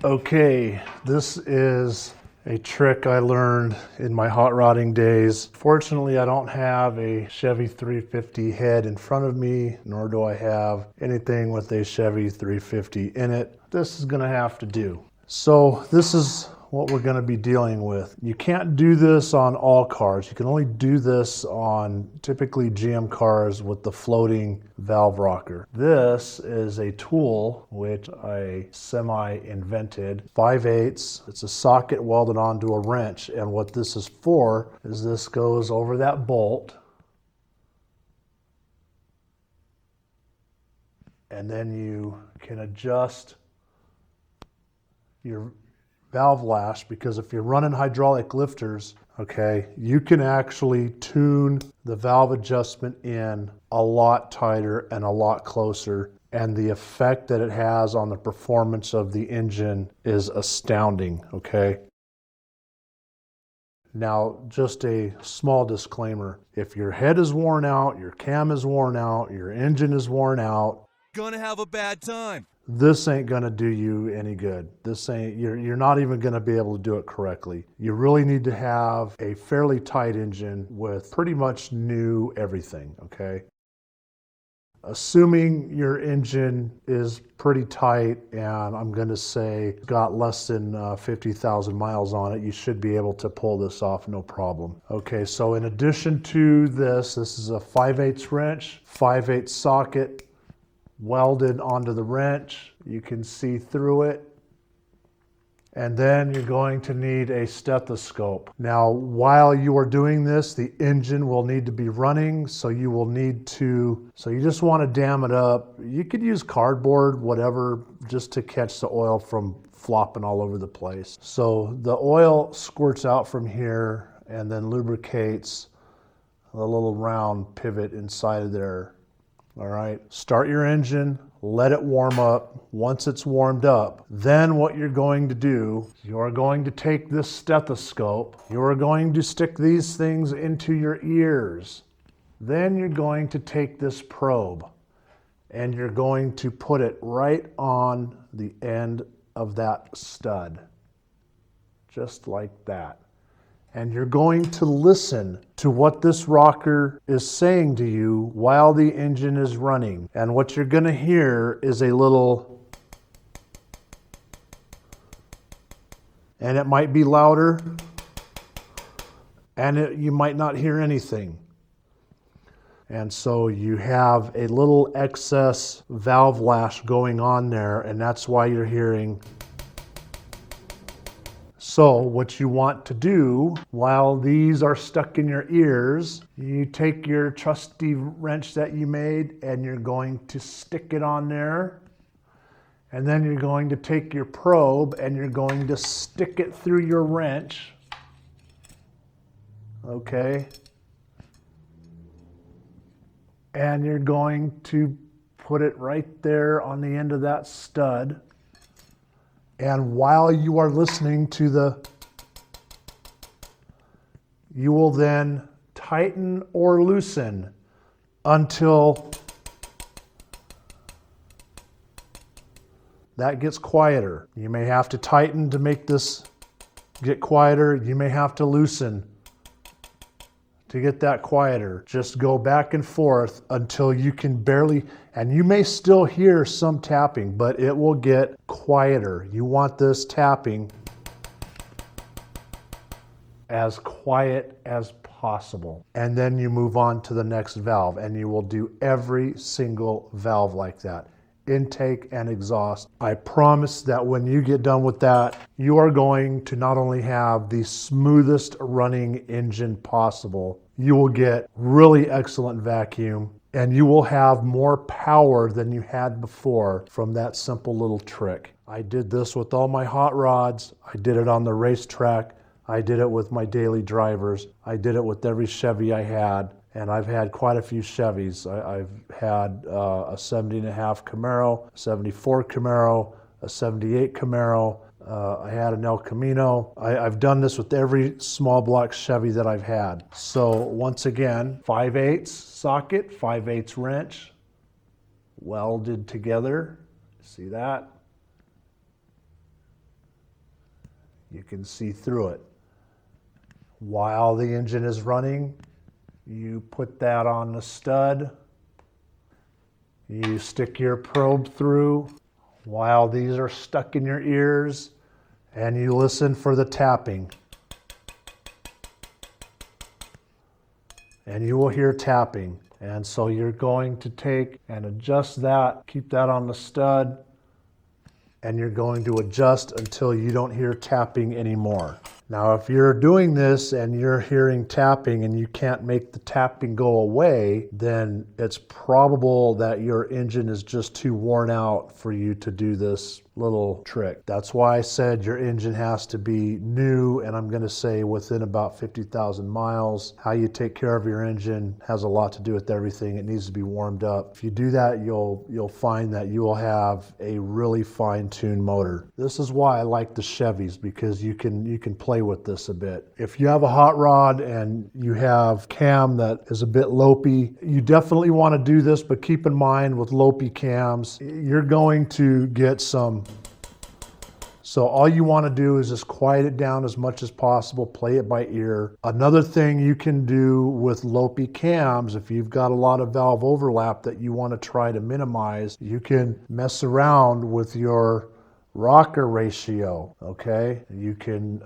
Okay, this is a trick I learned in my hot rodding days. Fortunately, I don't have a Chevy 350 head in front of me, nor do I have anything with a Chevy 350 in it. This is gonna have to do. So this is what we're gonna be dealing with. You can't do this on all cars. You can only do this on typically GM cars with the floating valve rocker. This is a tool which I semi-invented, 5/8. It's a socket welded onto a wrench, and what this is for is this goes over that bolt, and then you can adjust your valve lash, because if you're running hydraulic lifters, okay, you can actually tune the valve adjustment in a lot tighter and a lot closer, and the effect that it has on the performance of the engine is astounding, okay? Now, just a small disclaimer. If your head is worn out, your cam is worn out, your engine is worn out, gonna have a bad time. This ain't gonna do you any good. You're not even gonna be able to do it correctly. You really need to have a fairly tight engine with pretty much new everything, okay? Assuming your engine is pretty tight, and I'm gonna say got less than 50,000 miles on it, you should be able to pull this off no problem. Okay, so in addition to this is a 5/8 wrench, 5/8 socket, welded onto the wrench. You can see through it. And then you're going to need a stethoscope. Now, while you are doing this, the engine will need to be running, so you just want to dam it up. You could use cardboard, whatever, just to catch the oil from flopping all over the place. So the oil squirts out from here and then lubricates the little round pivot inside of there. All right, start your engine, let it warm up. Once it's warmed up, then what you're going to do, you're going to take this stethoscope, you're going to stick these things into your ears. Then you're going to take this probe and you're going to put it right on the end of that stud, just like that. And you're going to listen to what this rocker is saying to you while the engine is running. And what you're going to hear is a little, and it might be louder, and you might not hear anything. And so you have a little excess valve lash going on there, and that's why you're hearing. So what you want to do while these are stuck in your ears, you take your trusty wrench that you made and you're going to stick it on there. And then you're going to take your probe and you're going to stick it through your wrench. Okay. And you're going to put it right there on the end of that stud. And while you are listening to you will then tighten or loosen until that gets quieter. You may have to tighten to make this get quieter. You may have to loosen to get that quieter. Just go back and forth until you can barely, and you may still hear some tapping, but it will get quieter. You want this tapping as quiet as possible. And then you move on to the next valve, and you will do every single valve like that. Intake and exhaust. I promise that when you get done with that, you are going to not only have the smoothest running engine possible, you will get really excellent vacuum, and you will have more power than you had before from that simple little trick. I did this with all my hot rods. I did it on the racetrack. I did it with my daily drivers. I did it with every Chevy I had. And I've had quite a few Chevys. I've had a 70.5 Camaro, a 74 Camaro, a 78 Camaro. I had an El Camino. I've done this with every small block Chevy that I've had. So once again, 5/8 socket, 5/8 wrench, welded together. See that? You can see through it. While the engine is running, you put that on the stud. You stick your probe through while these are stuck in your ears, and you listen for the tapping. And you will hear tapping. And so you're going to take and adjust that, keep that on the stud, and you're going to adjust until you don't hear tapping anymore. Now, if you're doing this and you're hearing tapping and you can't make the tapping go away, then it's probable that your engine is just too worn out for you to do this little trick. That's why I said your engine has to be new, and I'm going to say within about 50,000 miles. How you take care of your engine has a lot to do with everything. It needs to be warmed up. If you do that, you'll find that you will have a really fine-tuned motor. This is why I like the Chevys, because you can play with this a bit. If you have a hot rod and you have cam that is a bit lopey, you definitely want to do this, but keep in mind with lopey cams, you're going to get some. So all you want to do is just quiet it down as much as possible, play it by ear. Another thing you can do with lopey cams, if you've got a lot of valve overlap that you want to try to minimize, you can mess around with your rocker ratio, okay? You can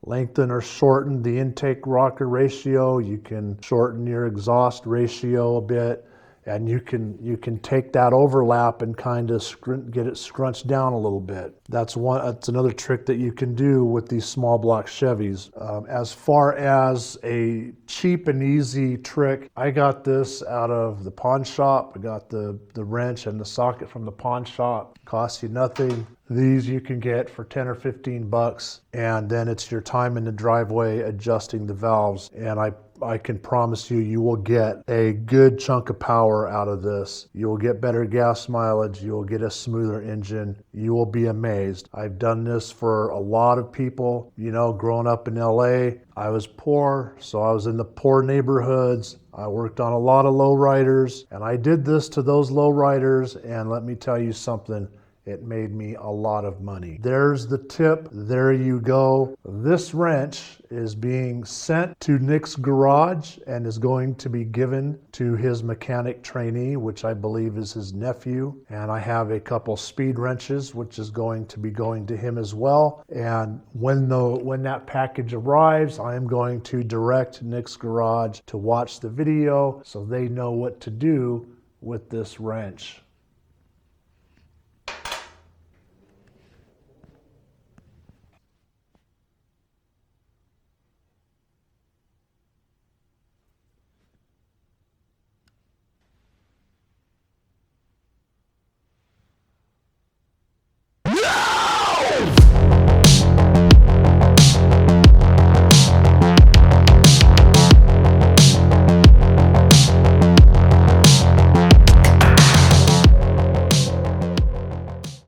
lengthen or shorten the intake rocker ratio. You can shorten your exhaust ratio a bit. And you can take that overlap and kind of get it scrunched down a little bit. That's another trick that you can do with these small block Chevys. As far as a cheap and easy trick, I got this out of the pawn shop. I got the wrench and the socket from the pawn shop. Costs you nothing. These you can get for 10 or 15 bucks, and then it's your time in the driveway adjusting the valves. And I can promise you, you will get a good chunk of power out of this. You will get better gas mileage. You will get a smoother engine. You will be amazed. I've done this for a lot of people. You know, growing up in LA, I was poor, so I was in the poor neighborhoods. I worked on a lot of lowriders, and I did this to those lowriders, and let me tell you something. It made me a lot of money. There's the tip. There you go. This wrench is being sent to Nick's garage and is going to be given to his mechanic trainee, which I believe is his nephew. And I have a couple speed wrenches, which is going to be going to him as well. And when that package arrives, I am going to direct Nick's garage to watch the video so they know what to do with this wrench.